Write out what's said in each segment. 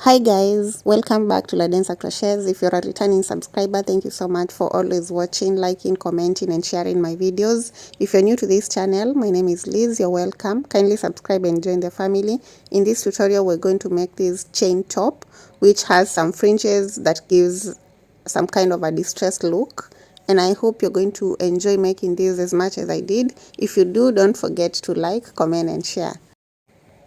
Hi guys, welcome back to ladensercrohets. If you're a returning subscriber, thank you so much for always watching, liking, commenting and sharing my videos. If you're new to this channel, my name is Liz. You're welcome. Kindly subscribe and join the family. In this tutorial, we're going to make this chain top, which has some fringes that gives some kind of a distressed look. And I hope you're going to enjoy making this as much as I did. If you do, don't forget to like, comment and share.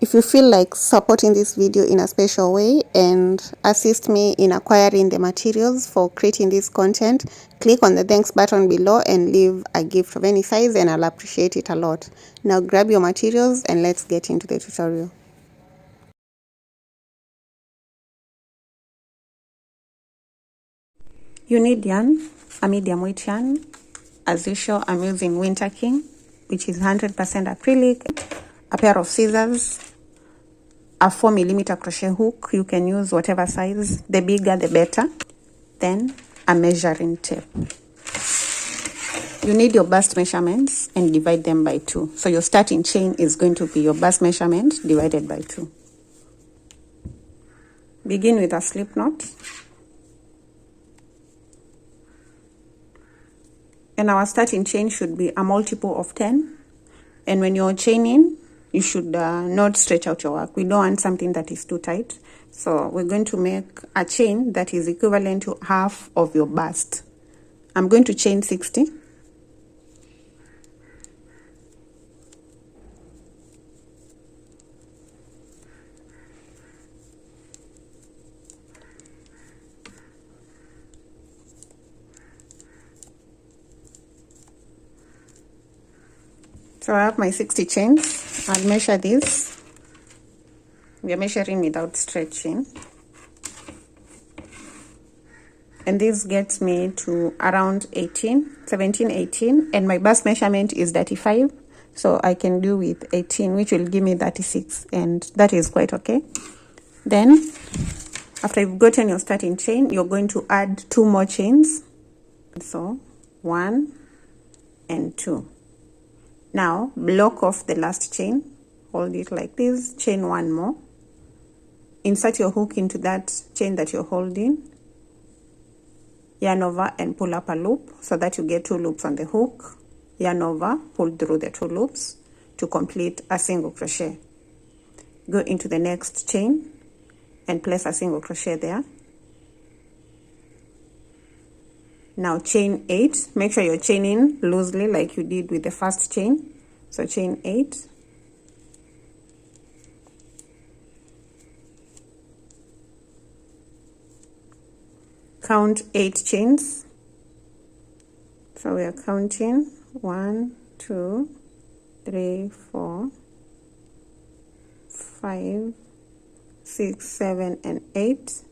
If you feel like supporting this video in a special way and assist me in acquiring the materials for creating this content, click on the thanks button below and leave a gift of any size and I'll appreciate it a lot. Now grab your materials and let's get into the tutorial. You need yarn, a medium weight yarn. As usual, I'm using Winter King, which is 100% acrylic, a pair of scissors, a 4mm crochet hook. You can use whatever size, the bigger the better. Then a measuring tape. You need your bust measurements and divide them by 2. So your starting chain is going to be your bust measurement divided by 2. Begin with a slip knot. And our starting chain should be a multiple of 10. And when you're chaining, you should not stretch out your work. We don't want something that is too tight. So we're going to make a chain that is equivalent to half of your bust. I'm going to chain 60. So I have my 60 chains. I'll measure this. We are measuring without stretching. And this gets me to around 17, 18. And my bust measurement is 35. So I can do with 18, which will give me 36. And that is quite okay. Then, after you've gotten your starting chain, you're going to add 2 more chains. So, 1 and 2. Now, block off the last chain, hold it like this, chain 1 more, insert your hook into that chain that you're holding, yarn over and pull up a loop so that you get 2 loops on the hook, yarn over, pull through the 2 loops to complete a single crochet. Go into the next chain and place a single crochet there. Now chain 8, make sure you're chaining loosely like you did with the first chain. So chain 8. Count 8 chains. So we are counting 1, 2, 3, 4, 5, 6, 7 and 8.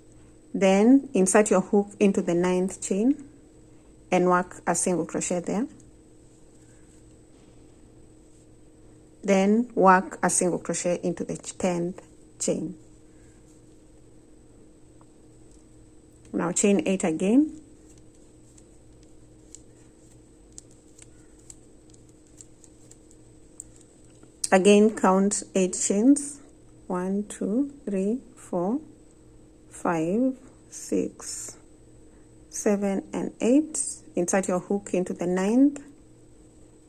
Then insert your hook into the 9th chain and work a single crochet there. Then work a single crochet into the 10th chain. Now chain 8 again. Again count 8 chains. 1, 2, 3, 4, 5, 6, 7 and 8. Insert your hook into the 9th,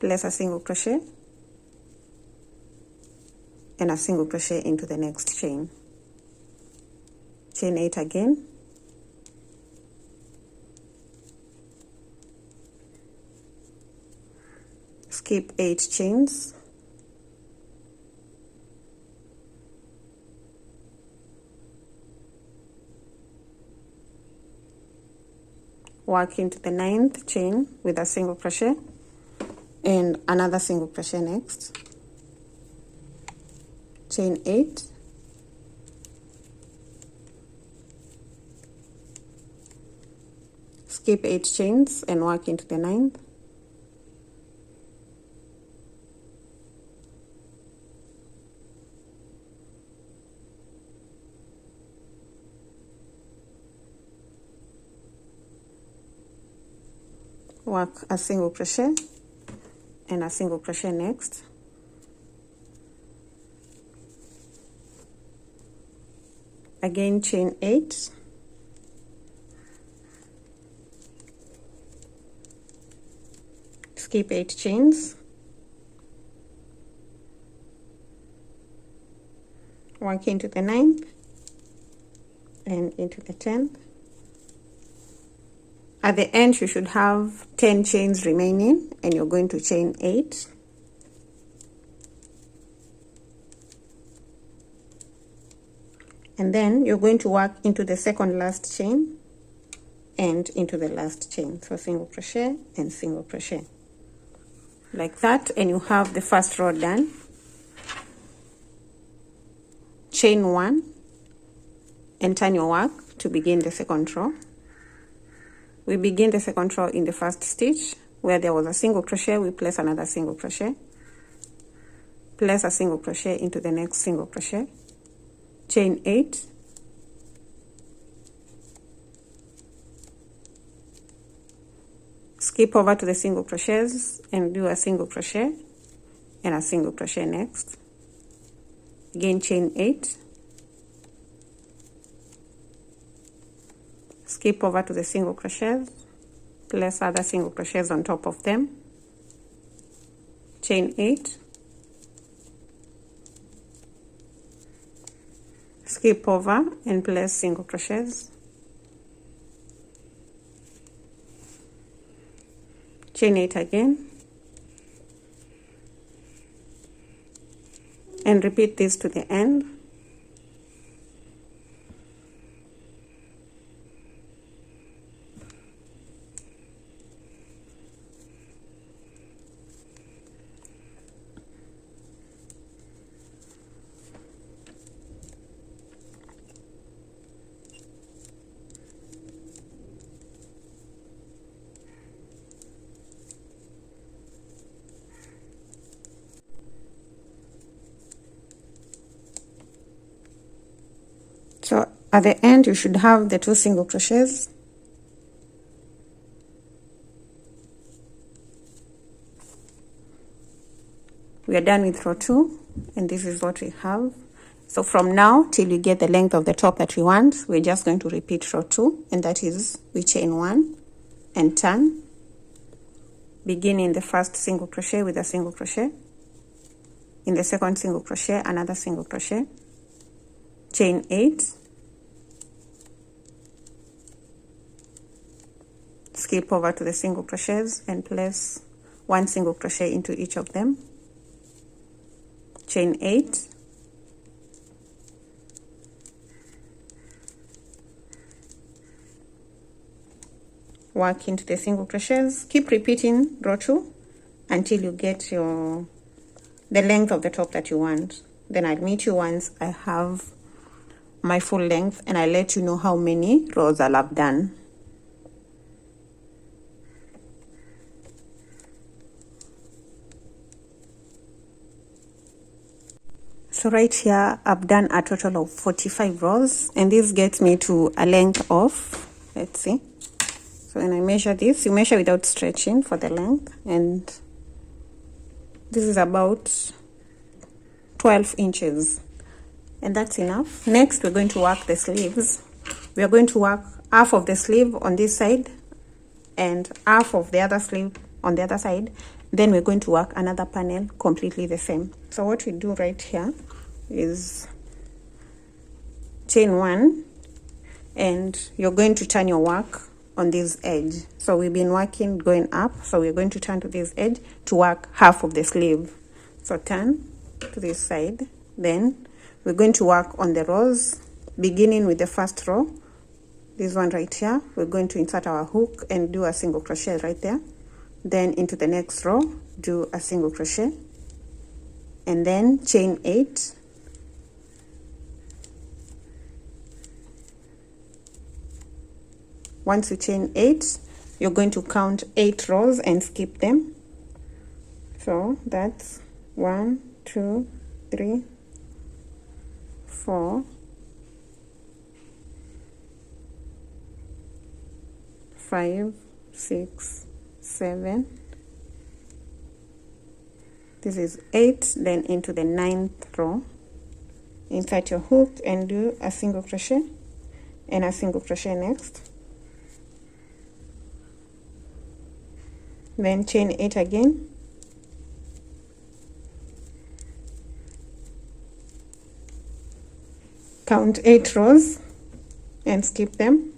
place a single crochet and a single crochet into the next chain. Chain 8 again. Skip 8 chains. Work into the 9th chain with a single crochet and another single crochet next. Chain 8. Skip 8 chains and work into the 9th. Work a single crochet and a single crochet next. again chain 8, skip 8 chains, work into the 9th and into the 10th. At the end you should have 10 chains remaining, and you're going to chain 8, and then you're going to work into the second last chain and into the last chain. So single crochet and single crochet like that, and you have the first row done. Chain 1 and turn your work to begin the second row. We begin the second row in the first stitch where there was a single crochet. We place another single crochet, place a single crochet into the next single crochet, chain 8, skip over to the single crochets and do a single crochet and a single crochet next. Again chain 8, skip over to the single crochets, place other single crochets on top of them, chain 8, skip over and place single crochets, chain 8 again, and repeat this to the end. So at the end you should have the 2 single crochets. We are done with row 2, and this is what we have. So from now till you get the length of the top that we want, we're just going to repeat row 2, and that is we chain 1 and turn, begin in the first single crochet with a single crochet, in the second single crochet another single crochet, chain 8, skip over to the single crochets and place 1 single crochet into each of them, chain 8, work into the single crochets, keep repeating row 2 until you get the length of the top that you want. Then I'll meet you once I have my full length, and I'll let you know how many rows I'll have done. So right here I've done a total of 45 rows, and this gets me to a length of, let's see, so when I measure this, you measure without stretching for the length, and this is about 12 inches, and that's enough. Next we're going to work the sleeves. We are going to work half of the sleeve on this side and half of the other sleeve on the other side. Then we're going to work another panel completely the same. So what we do right here is chain 1, and you're going to turn your work on this edge. So we've been working going up, so we're going to turn to this edge to work half of the sleeve. So turn to this side, then we're going to work on the rows beginning with the first row, this one right here. We're going to insert our hook and do a single crochet right there, then into the next row do a single crochet, and then chain 8, once you chain 8 you're going to count 8 rows and skip them. So that's 1 2 3 4 5 6 7, this is 8, then into the 9th row insert your hook and do a single crochet and a single crochet next, then chain 8 again, count 8 rows and skip them.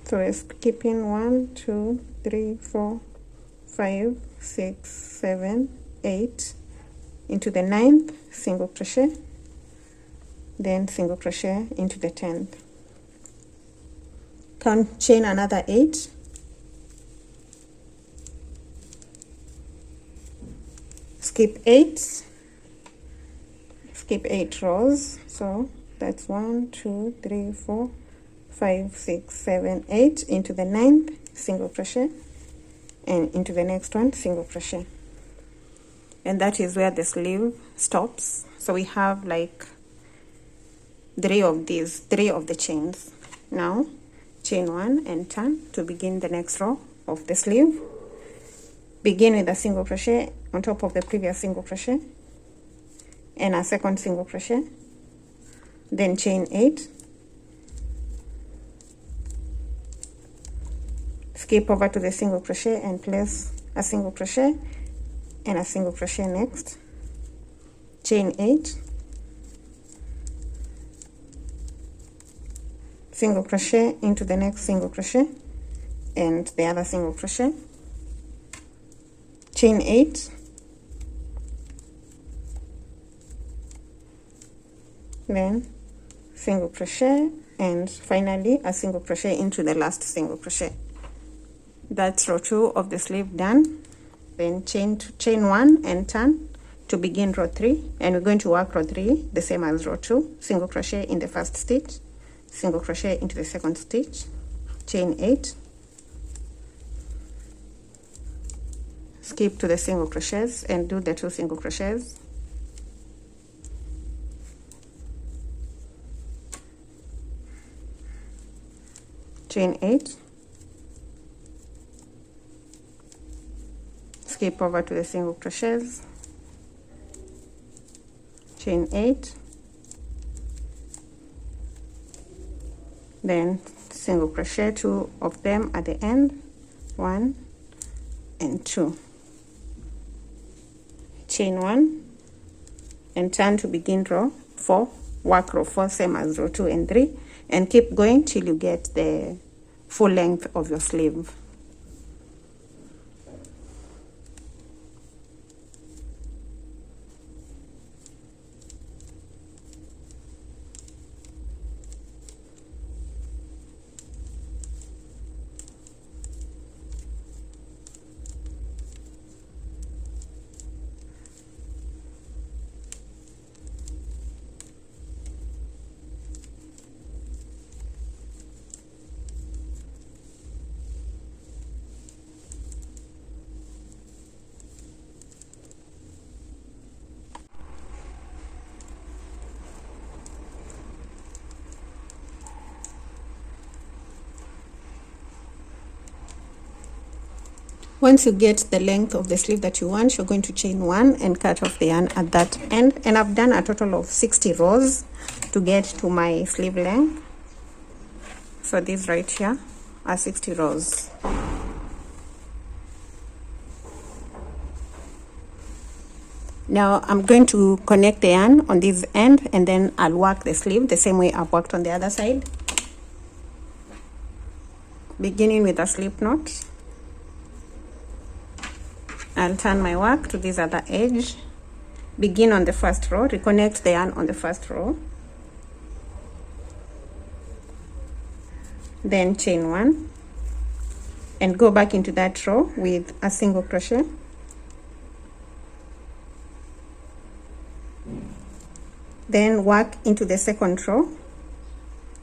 So we're skipping 1, 2, 3, 4, 5, 6, 7, 8 into the 9th, single crochet, then single crochet into the 10th. Count, chain another 8, skip 8 rows. So that's 1, 2, 3, 4, 5, 6, 7, 8 into the 9th, single crochet, and into the next one, single crochet. And that is where the sleeve stops. So we have like 3 of these, 3 of the chains. Now chain 1 and turn to begin the next row of the sleeve. Begin with a single crochet on top of the previous single crochet and a second single crochet, then chain 8, skip over to the single crochet and place a single crochet and a single crochet next, chain 8, single crochet into the next single crochet and the other single crochet, chain 8, then single crochet, and finally a single crochet into the last single crochet. That's row 2 of the sleeve done. Then chain 1 and turn to begin row 3, and we're going to work row 3 the same as row 2. Single crochet in the first stitch, single crochet into the second stitch, chain 8, skip to the single crochets and do the 2 single crochets, chain 8, skip over to the single crochets, chain 8, then single crochet, 2 of them at the end, 1 and 2, chain 1 and turn to begin row 4. Work row 4 same as row 2 and 3, and keep going till you get the full length of your sleeve. Once you get the length of the sleeve that you want, you're going to chain 1 and cut off the yarn at that end. And I've done a total of 60 rows to get to my sleeve length. So these right here are 60 rows. Now I'm going to connect the yarn on this end, and then I'll work the sleeve the same way I've worked on the other side. Beginning with a slip knot, I'll turn my work to this other edge, begin on the first row, reconnect the yarn on the first row, then chain 1 and go back into that row with a single crochet, then work into the second row,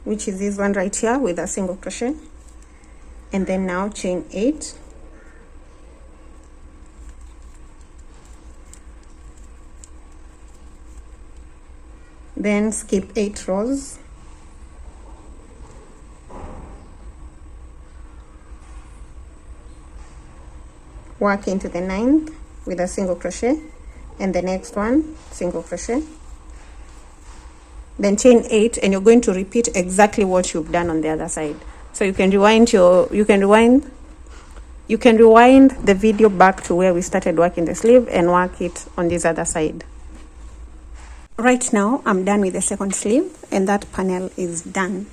which is this one right here, with a single crochet, and then now chain 8, then skip 8 rows, work into the 9th with a single crochet, and the next one single crochet, then chain 8, and you're going to repeat exactly what you've done on the other side. So you can rewind the video back to where we started working the sleeve and work it on this other side. Right now I'm done with the second sleeve, and that panel is done.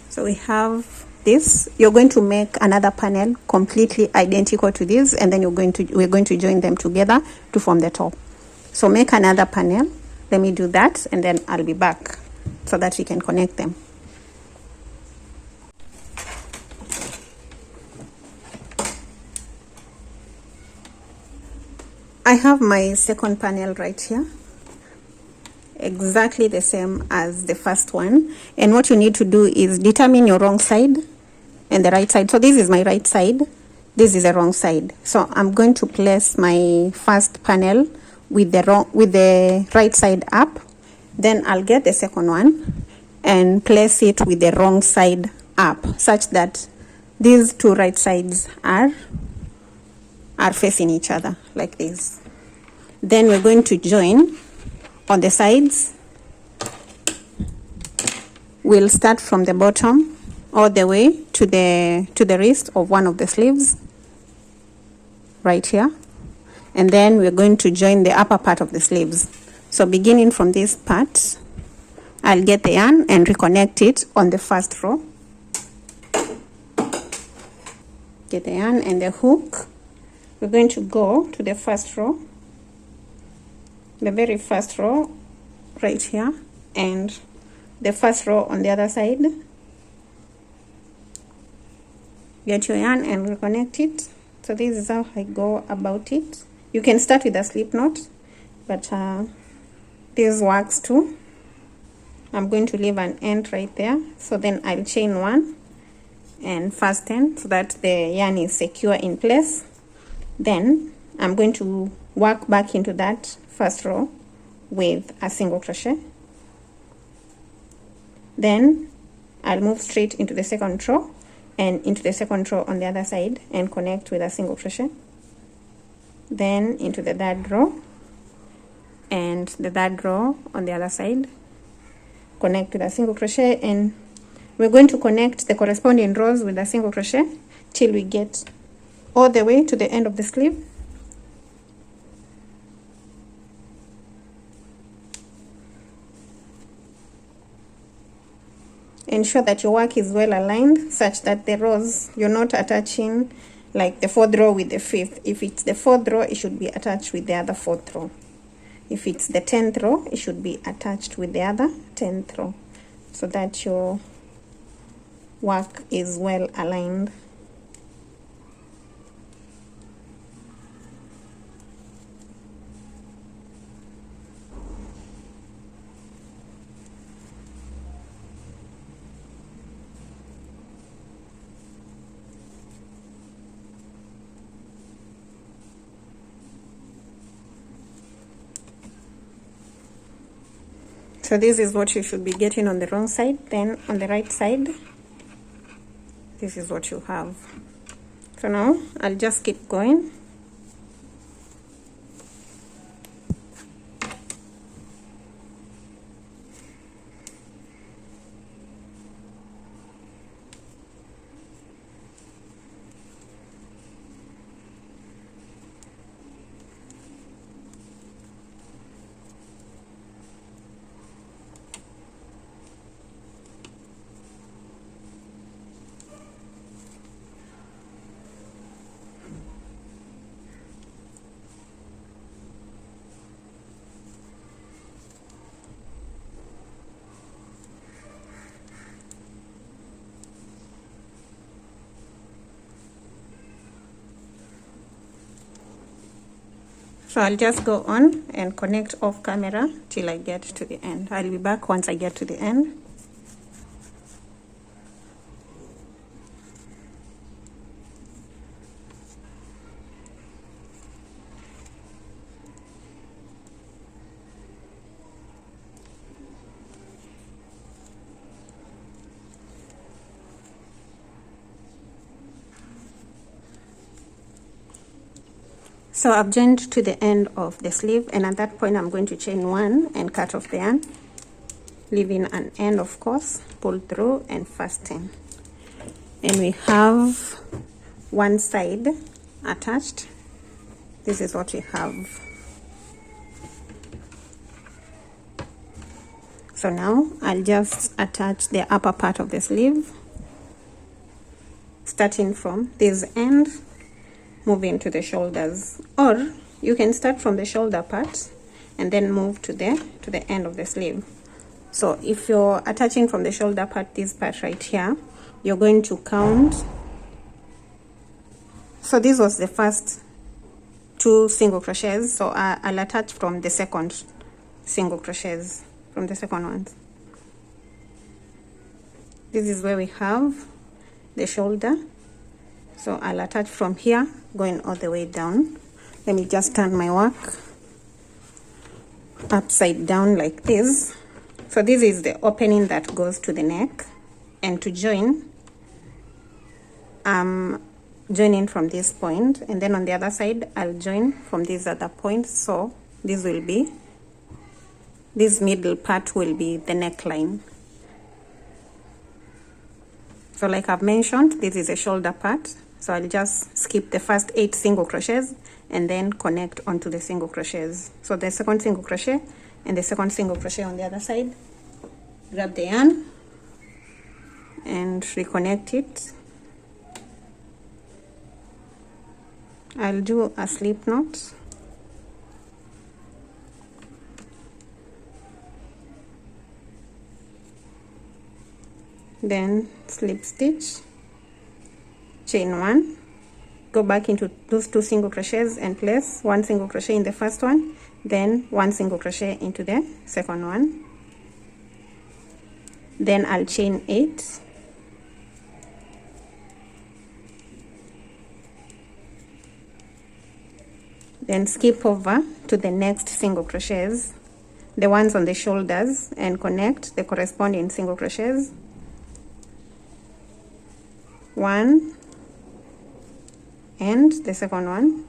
So we have this. You're going to make another panel completely identical to this, and then we're going to join them together to form the top. So make another panel. Let me do that, and then I'll be back so that we can connect them. I have my second panel right here, exactly the same as the first one, and what you need to do is determine your wrong side and the right side. So this is my right side, this is the wrong side. So I'm going to place my first panel with the right side up, then I'll get the second one and place it with the wrong side up, such that these two right sides are facing each other like this. Then we're going to join on the sides. We'll start from the bottom all the way to the wrist of one of the sleeves right here, and then we're going to join the upper part of the sleeves. So beginning from this part, I'll get the yarn and reconnect it on the first row. Get the yarn and the hook. We're going to go to the first row, the very first row right here, and the first row on the other side. Get your yarn and reconnect it. So this is how I go about it. You can start with a slip knot, but this works too. I'm going to leave an end right there, so then I'll chain 1 and fasten so that the yarn is secure in place. Then I'm going to work back into that first row with a single crochet. Then I'll move straight into the second row and into the second row on the other side and connect with a single crochet. Then into the third row and the third row on the other side, connect with a single crochet, and we're going to connect the corresponding rows with a single crochet till we get all the way to the end of the sleeve. Ensure that your work is well aligned such that the rows, you're not attaching like the 4th row with the 5th. If it's the 4th row, it should be attached with the other 4th row. If it's the 10th row, it should be attached with the other 10th row, so that your work is well aligned. So this is what you should be getting on the wrong side. Then on the right side, this is what you have. So now I'll just keep going. So I'll just go on and connect off camera till I get to the end. I'll be back once I get to the end. So I've joined to the end of the sleeve, and at that point I'm going to chain 1 and cut off the yarn. leaving an end, of course, pull through and fasten. And we have one side attached. This is what we have. So now I'll just attach the upper part of the sleeve, starting from this end, moving to the shoulders, or you can start from the shoulder part and then move to the end of the sleeve. So if you're attaching from the shoulder part, this part right here, you're going to count. So this was the first 2 single crochets, so I'll attach from the second single crochets, from the second ones. This is where we have the shoulder, so I'll attach from here going all the way down. Let me just turn my work upside down like this. So this is the opening that goes to the neck, and to join, joining from this point, and then on the other side I'll join from this other point. So this will be, this middle part will be the neckline. So like I've mentioned, this is a shoulder part, so I'll just skip the first 8 single crochets and then connect onto the single crochets. So the second single crochet and the second single crochet on the other side, grab the yarn and reconnect it. I'll do a slip knot, then slip stitch, chain 1, go back into those 2 single crochets and place 1 single crochet in the first one, then 1 single crochet into the second one. Then I'll chain 8, then skip over to the next single crochets, the ones on the shoulders, and connect the corresponding single crochets. 1 and the second one,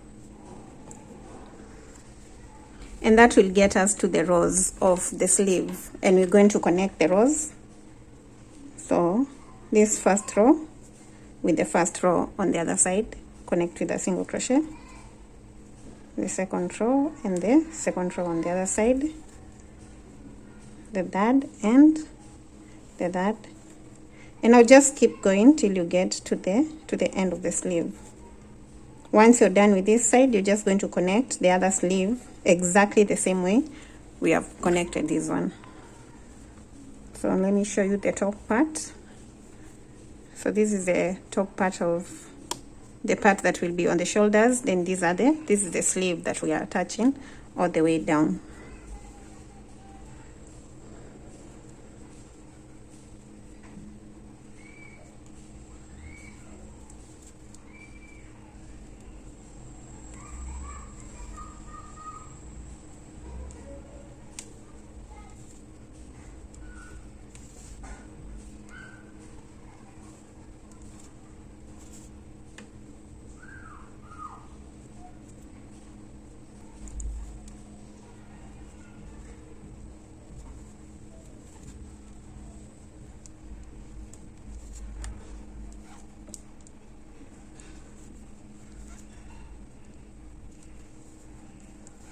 and that will get us to the rows of the sleeve, and we're going to connect the rows. So this first row with the first row on the other side, connect with a single crochet, the second row and the second row on the other side, the third and the third, and I'll just keep going till you get to the end of the sleeve. Once you're done with this side, you're just going to connect the other sleeve exactly the same way we have connected this one. So let me show you the top part. So this is the top part of the part that will be on the shoulders. Then this is the sleeve that we are attaching all the way down.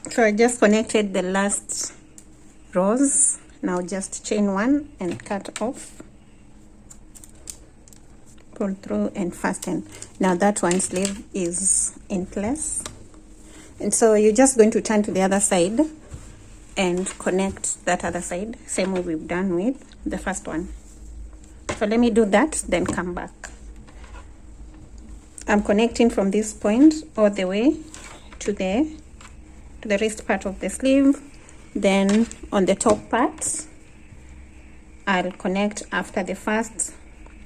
So I just connected the last rows. Now just chain 1 and cut off, pull through and fasten. Now that one sleeve is in place, and so you're just going to turn to the other side and connect that other side same way we've done with the first one. So let me do that, then come back. I'm connecting from this point all the way to the wrist part of the sleeve. Then on the top part, I'll connect after the first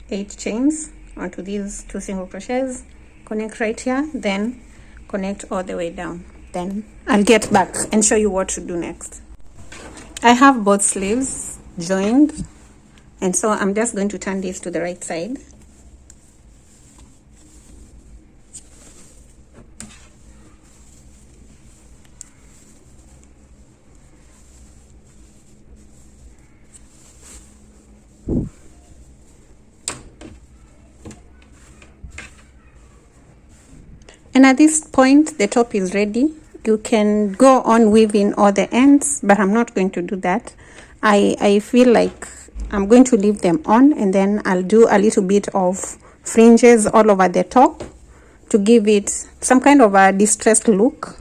8 chains onto these 2 single crochets, connect right here, then connect all the way down. Then I'll get back and show you what to do next. I have both sleeves joined, and so I'm just going to turn this to the right side. at this point the top is ready. You can go on weaving all the ends, but I'm not going to do that. I feel like I'm going to leave them on, and then I'll do a little bit of fringes all over the top to give it some kind of a distressed look.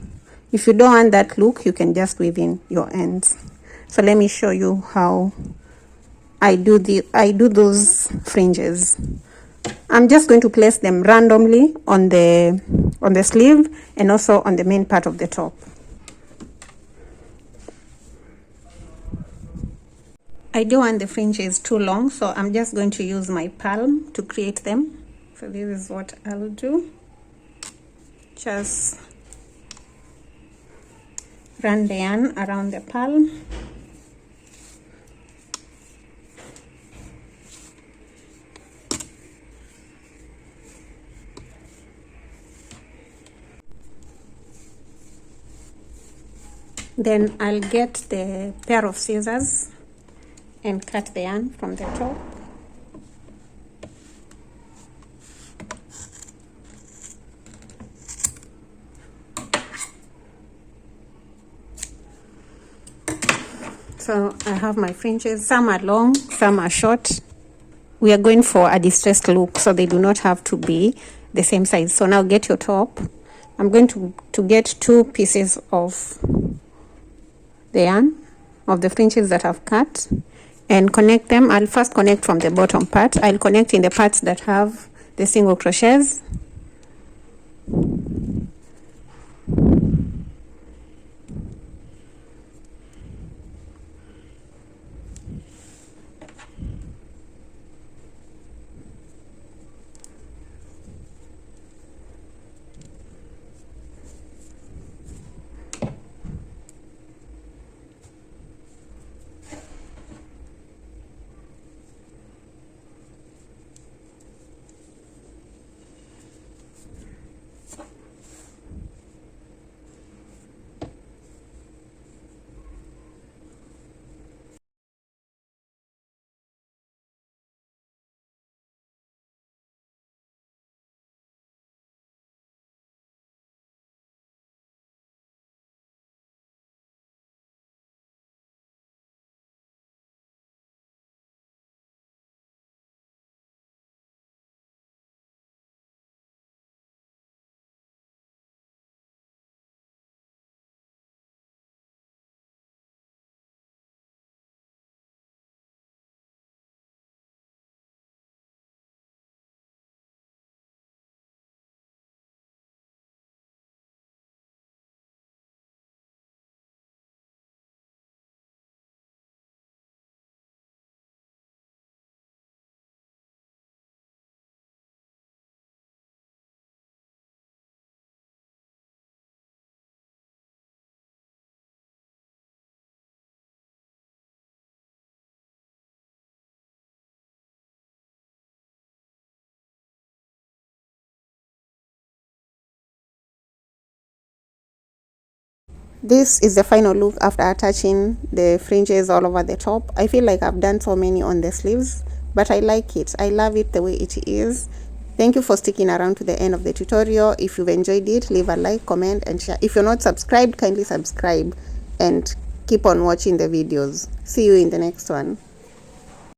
If you don't want that look, you can just weave in your ends. So let me show you how I do those fringes. I'm just going to place them randomly on the sleeve and also on the main part of the top. I don't want the fringes too long, so I'm just going to use my palm to create them. So this is what I'll do. Just run the yarn around the palm. Then I'll get the pair of scissors and cut the yarn from the top. So I have my fringes. Some are long, some are short. We are going for a distressed look, so they do not have to be the same size. So now get your top. I'm going to get 2 pieces of the yarn of the fringes that I've cut and connect them. I'll first connect from the bottom part. I'll connect in the parts that have the single crochets. This is the final look after attaching the fringes all over the top. I feel like I've done so many on the sleeves, but I like it. I love it the way it is. Thank you for sticking around to the end of the tutorial. If you've enjoyed it, leave a like, comment, and share. If you're not subscribed, kindly subscribe and keep on watching the videos. See you in the next one.